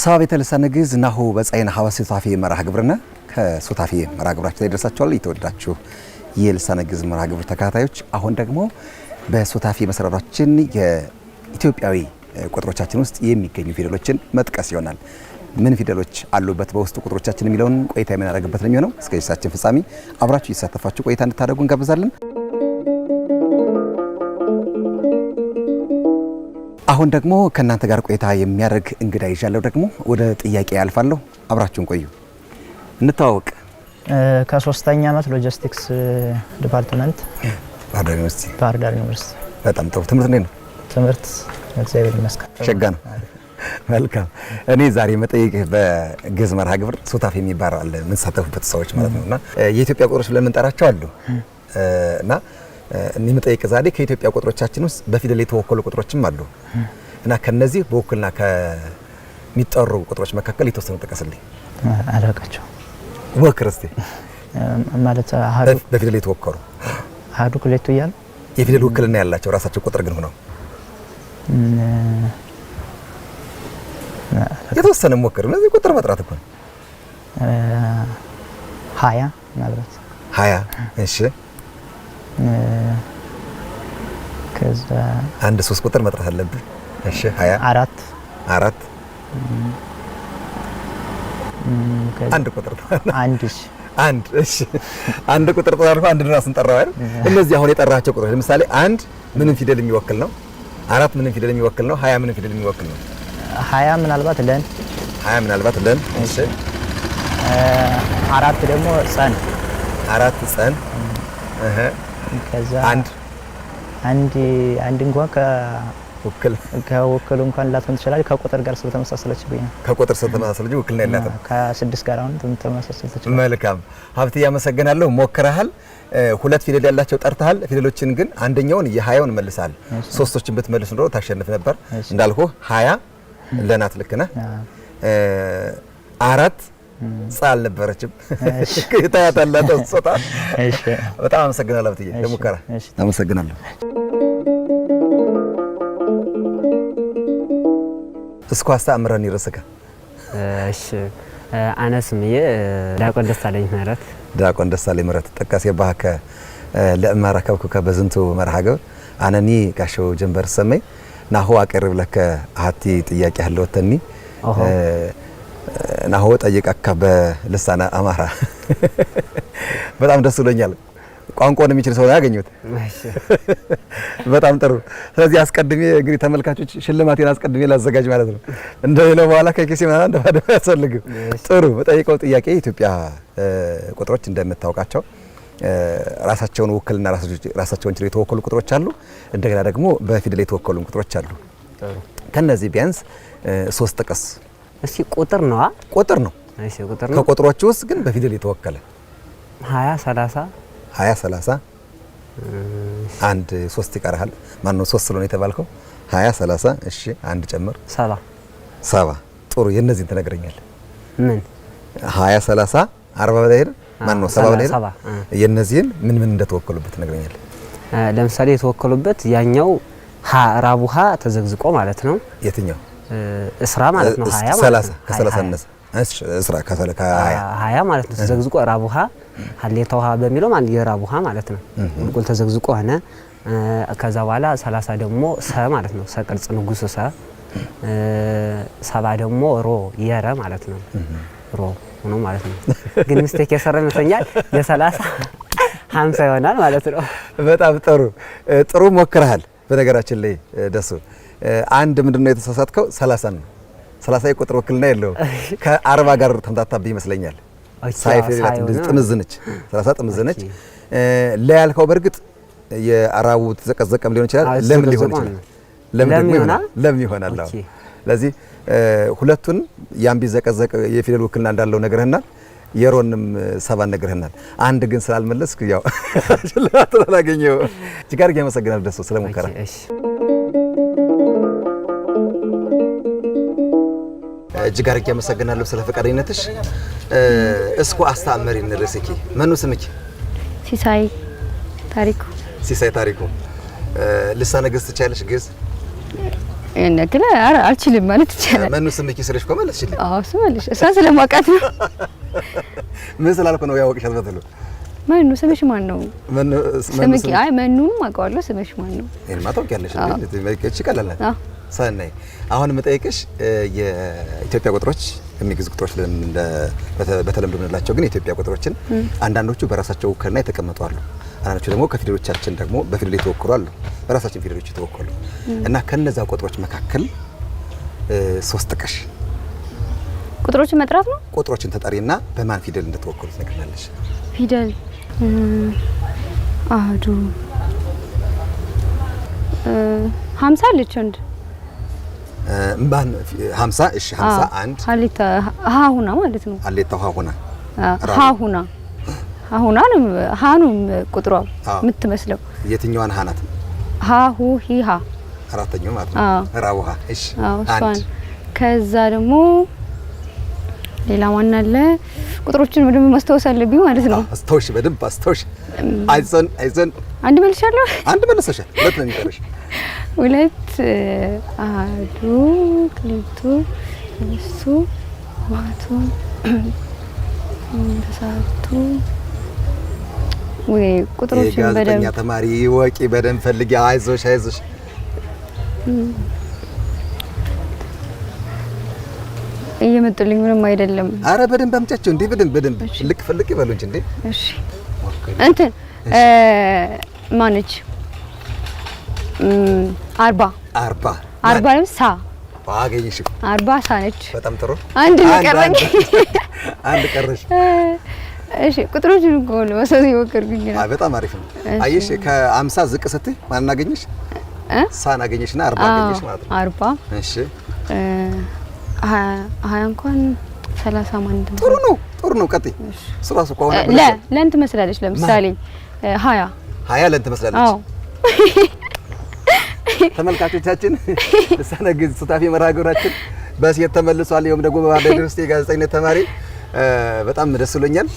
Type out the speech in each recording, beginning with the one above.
ሰባቤተ ልሳነ ግዕዝ ናሁ በጻይና ሐዋስ ሱታፌ መርሃ ግብርና ከሱታፌ መርሃ ግብራችን ላይ ደርሳችኋል። የተወደዳችሁ የልሳነ ግዕዝ መርሃ ግብር ተከታታዮች፣ አሁን ደግሞ በሱታፌ መሰረታችን የኢትዮጵያዊ ቁጥሮቻችን ውስጥ የሚገኙ ፊደሎችን መጥቀስ ይሆናል። ምን ፊደሎች አሉበት በውስጡ ቁጥሮቻችን የሚለውን ቆይታ የምናደርግበት ነው የሚሆነው። እስከ ጅሳችን ፍጻሜ አብራችሁ እየተሳተፋችሁ ቆይታ እንድታደርጉ እንጋብዛለን። አሁን ደግሞ ከእናንተ ጋር ቆይታ የሚያደርግ እንግዳ ይዣለሁ። ደግሞ ወደ ጥያቄ ያልፋለሁ። አብራችሁን ቆዩ። እንተዋወቅ። ከ3ኛ ዓመት ሎጂስቲክስ ዲፓርትመንት ባህር ዳር ዩኒቨርሲቲ። በጣም ጥሩ። ትምህርት እንዴት ነው? ትምህርት እግዚአብሔር ይመስገን ሸጋ ነው። መልካም። እኔ ዛሬ መጠየቅ በግዕዝ መርሃ ግብር ሱታፌ የሚባል አለ የምንሳተፉበት ሰዎች ማለት ነውና የኢትዮጵያ ቁጥሮች ብለን የምንጠራቸው አሉ እና እኔ መጠየቅ ዛሬ ከኢትዮጵያ ቁጥሮቻችን ውስጥ በፊደል የተወከሉ ቁጥሮችም አሉ እና ከነዚህ በወክልና ከሚጠሩ ቁጥሮች መካከል የተወሰኑ ጥቀስልኝ። አላውቃቸው። ወክር እስቲ ማለት አሃዱ በፊደል የተወከሉ አሃዱ ክሌቱ እያሉ የፊደል ውክልና ያላቸው ራሳቸው ቁጥር ግን ሆነው የተወሰነ ሞክር። እነዚህ ቁጥር መጥራት እኮ 20 ማለት 20። እሺ ከዛ አንድ 3 ቁጥር መጥራት አለብህ። እሺ 20 4 አንድ ቁጥር አንድ እሺ አንድ ቁጥር ተራርፎ አንድ ድራስ እንጠራው አይደል? እነዚህ አሁን የጠራቸው ቁጥሮች ለምሳሌ አንድ ምንም ፊደል የሚወክል ነው። 4 ምንም ፊደል የሚወክል ነው። 20 ምንም ፊደል የሚወክል ነው። 20 ምናልባት ለን 20 ምናልባት ለን። እሺ 4 ደግሞ ጸን 4 ጸን ከዛ አንድ እንኳን ከወክሉ እንኳን ላትሆን ትችላለች። ከቁጥር ጋር ስለተመሳሰለችብኝ ነው። ከቁጥር ስለተመሳሰለች ውክልና የላትም። ከ6 ጋር አሁን ተመሳሰለች። መልካም ሀብት፣ ያመሰግናለሁ። ሞክረሃል። 2 ፊደል ያላቸው ጠርተሃል። ፊደሎችን ግን አንደኛውን የ20ውን መልሳል። 3ቶችን ብትመልስ ኖሮ ታሸንፍ ነበር። እንዳልኩህ 20 ለናት ልክ ነህ። 4 ጻል ነበረችም ከታያታላ ተጽታ። እሺ በጣም አመሰግናለሁ ሀብትዬ ለሙከራ። አመሰግናለሁ። እስኩ አስተምረን ይረስከ። እሺ አነስምዬ ዲያቆን ደሳለኝ ምህረት ጠቀስ የባከ ለማራከብኩ በዝንቱ መርሃ ግብር አነኒ ጋሾ ጀንበር ሰመይ ናሁ አቀርብ ለከ አቲ ጥያቄ ያለውተኒ ናሁ ጠይቀካ በልሳነ አማራ። በጣም ደስ ብሎኛል። ቋንቋውን የሚችል ሰው ያገኙት። በጣም ጥሩ። ስለዚህ አስቀድሜ እንግዲህ ተመልካቾች ሽልማቴን አስቀድሜ ላዘጋጅ ማለት ነው። እንደሌላው በኋላ ከኪሴ ምናምን እንደባደው ያስፈልግ። ጥሩ። በጠይቀው ጥያቄ ኢትዮጵያ ቁጥሮች እንደምታውቃቸው ራሳቸውን ውክልና ራሳቸውን ችለው የተወከሉ ቁጥሮች አሉ። እንደገና ደግሞ በፊደል የተወከሉ ቁጥሮች አሉ። ከነዚህ ቢያንስ 3 ጥቀስ እስኪ። ቁጥር ነው ቁጥር ነው። እሺ ቁጥር ነው። ከቁጥሮቹ ውስጥ ግን በፊደል የተወከለ 20 30 አንድ 3 ይቀርሃል። ማን ነው 3 ስለሆነ የተባልከው? 20 30 እሺ አንድ ጨምር 70 ጥሩ። የነዚህን ትነግረኛለህ? ምን 20 30 40 በላይ ሄደ። ማን ነው 70 በላይ ሄደ። የነዚህን ምን እንደተወከሉበት ትነግረኛለህ? ለምሳሌ የተወከሉበት ያኛው ራቡሃ ተዘግዝቆ ማለት ነው። የትኛው? እስራ ማለት ነው። 20 ማለት ነው። ከ30 አነሰ እስራ ከ20 ማለት ነው። ተዘግዝቆ ራቡሃ ሀሌታውሃ በሚለው ማለት የራቡሃ ማለት ነው። ቁል ተዘግዝቆ ሆነ። ከዛ በኋላ 30 ደግሞ ሰ ማለት ነው። ሰ ቅርጽ ንጉስ ሰ። 70 ደግሞ ሮ የረ ማለት ነው። ሮ ሆኖ ማለት ነው። ግን ሚስቴክ የሰራ ይመስለኛል። የ30 50 ይሆናል ማለት ነው። በጣም ጥሩ ሞክረሃል። በነገራችን ላይ ደሱ አንድ ምንድነው የተሳሳትከው? 30 ነው። 30 የቁጥር ውክልና የለውም። ከ40 ጋር ተምታታብህ ይመስለኛል። ሳይፍ ሌላት እንደዚህ ጥምዝነች 30 ጥምዝነች። ለያልከው በርግጥ የአራቡ ተዘቀዘቀም ሊሆን ይችላል። ለምን ሊሆን ይችላል? ለምን ይሆናል? ስለዚህ ሁለቱን ያን ቢዘቀዘቅ የፊደል ውክልና እንዳለው ነገርህናል። የሮንም 7 ነገርህናል። አንድ ግን ስላልመለስክ ያው ሽልማት አላገኘው። እጅግ አድርጌ አመሰግናለሁ ደሱ ስለሙከራ። እጅግ አድርጌ አመሰግናለሁ ስለ ፈቃደኝነትሽ። እስኩ አስተምሪን ርዕስኪ መኑ ስምኪ? ሲሳይ ታሪኩ። ልሳነ ግዕዝ ትችያለሽ? ግዕዝ እንግዲህ አልችልም ማለት ይቻላል። መኑ ስምኪ ስለሽ ኮመለስ ይችላል። አዎ ስመልሽ እሷ ስለማውቃት ነው። ምን ስላልኩ ነው ያወቅሻት በተሉ መኑ ስምሽ ማን ነው? ስምኪ አይ መኑንም አውቀዋለሁ። ስምሽ ማን ነው? እኔማ ታውቂያለሽ እንዴ? ለማይከች ይቀላል። ሰናይ አሁን የምጠይቅሽ የኢትዮጵያ ቁጥሮች የሚግዙ ቁጥሮች በተለምዶ እንላቸው ግን የኢትዮጵያ ቁጥሮችን አንዳንዶቹ በራሳቸው ውክልና የተቀመጡ አሉ። አንዳንዶቹ ደግሞ ከፊደሎቻችን ደግሞ በፊደል የተወከሉ አሉ። በራሳችን ፊደሎች የተወከሉ እና ከነዛ ቁጥሮች መካከል 3 ጥቀሽ። ቁጥሮችን መጥራት ነው? ቁጥሮችን ተጠሪና በማን ፊደል እንደተወከሉ ትነግሪናለሽ። ፊደል አዱ 50 አለች እንዴ? ማን 50? እሺ 51 ሀሌታ ሃሁና ማለት ነው። ሀሌታ ሃሁና ሃሁና ሃሁና ነው። ሃኑም ቁጥሯ የምትመስለው የትኛዋን ሃናት? ሃሁ ሂሃ አራተኛው ማለት ነው። ራውሃ። እሺ አንድ ከዛ ደግሞ ሌላ ማን አለ? ቁጥሮችን በደንብ ማስታወስ አለብኝ ማለት ነው። አስታውሽ፣ በደንብ አስታውሽ። አይዞን አይዞን። አንድ መልሻለሁ። አንድ መልሰሻል። ሁለት ነው የሚቀርሽ። ሁለት አዱ ክልቱ እሱ ማቱ ተሳቱ ወይ ቁጥሮችን በደንብ የጋዜጠኛ ተማሪ ወቂ በደንብ ፈልጊ። አይዞሽ አይዞሽ። እየመጡልኝ ምንም አይደለም። አረ በደንብ አምጫቸው እንዴ! በደንብ ልክ ይበሉ እንጂ እንዴ! እሺ እንትን ማነች? 40 ሳ አገኘሽ። 40 ሳ ነች። በጣም ጥሩ። አንድ ቀረኝ። አንድ ቀረሽ። እሺ ቁጥሮችን እኮ ነው ሰው ይወከርኩኝ። አይ በጣም አሪፍ ነው። አየሽ ከ50 ዝቅ ስትይ ማን አገኘሽ? ሳን አገኘሽና 40 አገኘሽ ማለት ነው። 40 እሺ 20 እንኳን 30 ማለት ነው። ጥሩ ነው። ቀጥይ። ስራሱ ቆና ለእንት መስላለች። ለምሳሌ 20 ለእንት መስላለች። አዎ ተመልካቾቻችን ልሳነ ግዕዝ ሱታፌ መርሃ ግብራችን በሴት ተመልሷል። ይኸውም ደግሞ በባህር ዳር ዩኒቨርሲቲ የጋዜጠኝነት ተማሪ በጣም ደስ ብሎኛል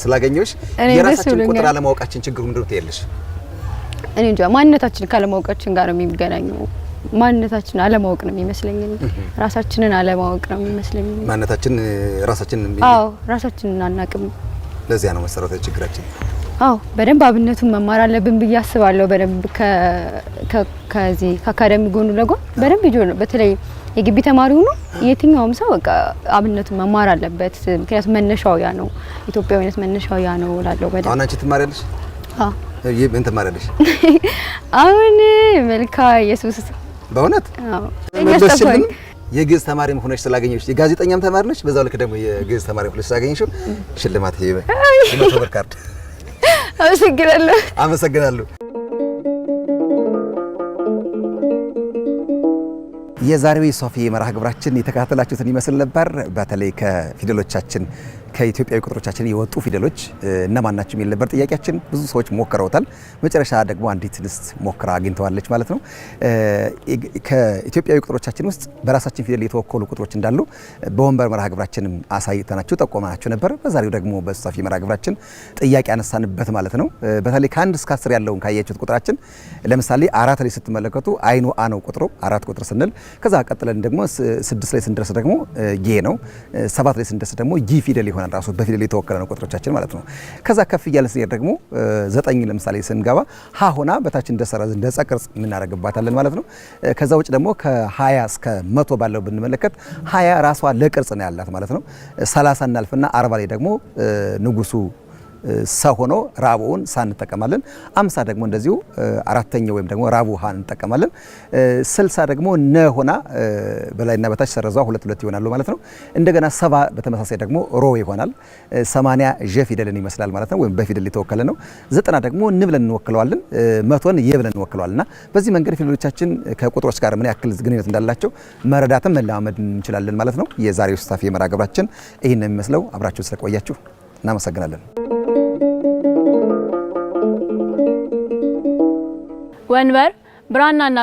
ስላገኘሁሽ። የራሳችን ቁጥር አለማወቃችን ችግሩ ምንድነው ትያለሽ? እኔ እንጃ ማንነታችን ካለማወቃችን ጋር ነው የሚገናኘው። ማንነታችን አለማወቅ ነው የሚመስለኝ። ራሳችንን አለማወቅ ነው የሚመስለኝ። ማንነታችን ራሳችንን አናቅም። ለዚያ ነው መሰረታዊ ችግራችን። በደንብ አብነቱን መማር አለብን ብዬ አስባለሁ። በደንብ ከዚህ ከአካዳሚ ጎኑ ለጎን በደንብ ይጆ ነው። በተለይ የግቢ ተማሪው ነው የትኛውም ሰው በቃ አብነቱን መማር አለበት። ምክንያቱም መነሻው ያ ነው። ኢትዮጵያዊነት መነሻው ያ ነው እላለሁ። በደንብ አሁን አንቺ ትማሪያለሽ? ምን ትማሪያለሽ? አሁን መልካ ኢየሱስ በእውነት የግዕዝ ተማሪ ሆነሽ ስላገኘሽ የጋዜጠኛም ተማሪ ነሽ፣ በዛው ልክ ደግሞ የግዕዝ ተማሪ ሆነሽ ስላገኘሽ ሽልማት የመቶ ብር ካርድ። አመሰግናለሁ። የዛሬው የሶፊ መርሃ ግብራችን የተከታተላችሁትን ይመስል ነበር። በተለይ ከፊደሎቻችን ከኢትዮጵያዊ ቁጥሮቻችን የወጡ ፊደሎች እነማን ናቸው የሚል ነበር ጥያቄያችን። ብዙ ሰዎች ሞክረውታል። መጨረሻ ደግሞ አንዲት እንስት ሞክራ አግኝተዋለች ማለት ነው። ከኢትዮጵያዊ ቁጥሮቻችን ውስጥ በራሳችን ፊደል የተወከሉ ቁጥሮች እንዳሉ በወንበር መርሃ ግብራችንም አሳይተናችሁ ጠቆመናችሁ ነበር። በዛሬው ደግሞ በሶፊ መርሃ ግብራችን ጥያቄ አነሳንበት ማለት ነው። በተለይ ከ1 እስከ 10 ያለውን ካያችሁት ቁጥራችን ለምሳሌ 4 ላይ ስትመለከቱ አይኑ አ ነው ቁጥሩ 4 ቁጥር ስንል፣ ከዛ ቀጥለን ደግሞ 6 ላይ ስንደርስ ደግሞ ጌ ነው፣ 7 ላይ ስንደርስ ደግሞ ጂ ፊደል ይሆናል። ራሱ በፊደል የተወከለ ነው ቁጥሮቻችን ማለት ነው። ከዛ ከፍ እያልን ስንሄድ ደግሞ 9 ለምሳሌ ስንገባ ሀ ሆና በታች እንደ ሰረዝ እንደ ጸቅርጽ እናደርግባታለን ማለት ነው። ከዛ ውጭ ደግሞ ከ20 እስከ 100 ባለው ብንመለከት 20 ራሷ ለቅርጽ ነው ያላት ማለት ነው። 30 እናልፍና 40 ላይ ደግሞ ንጉሱ ሰ ሆኖ ራቡን ሳ እንጠቀማለን። 50 ደግሞ እንደዚሁ አራተኛው ወይም ደግሞ ራቡ ሀ እንጠቀማለን። 60 ደግሞ ነ ሆና በላይና በታች ሰረዟ ሁለት ሁለት ይሆናሉ ማለት ነው። እንደገና 70 በተመሳሳይ ደግሞ ሮ ይሆናል። 80 ዠ ፊደልን ይመስላል ማለት ነው፣ ወይም በፊደል የተወከለ ነው። 90 ደግሞ ን ብለን እንወክለዋለን። 100ን የ ብለን እንወክለዋልና በዚህ መንገድ ፊደሎቻችን ከቁጥሮች ጋር ምን ያክል ግንኙነት እንዳላቸው መረዳትም መለማመድ እንችላለን ማለት ነው። የዛሬው ሶፊ መርሃ ግብራችን ይህን ነው የሚመስለው። አብራችሁ ስለቆያችሁ እናመሰግናለን። ወንበር ብራናና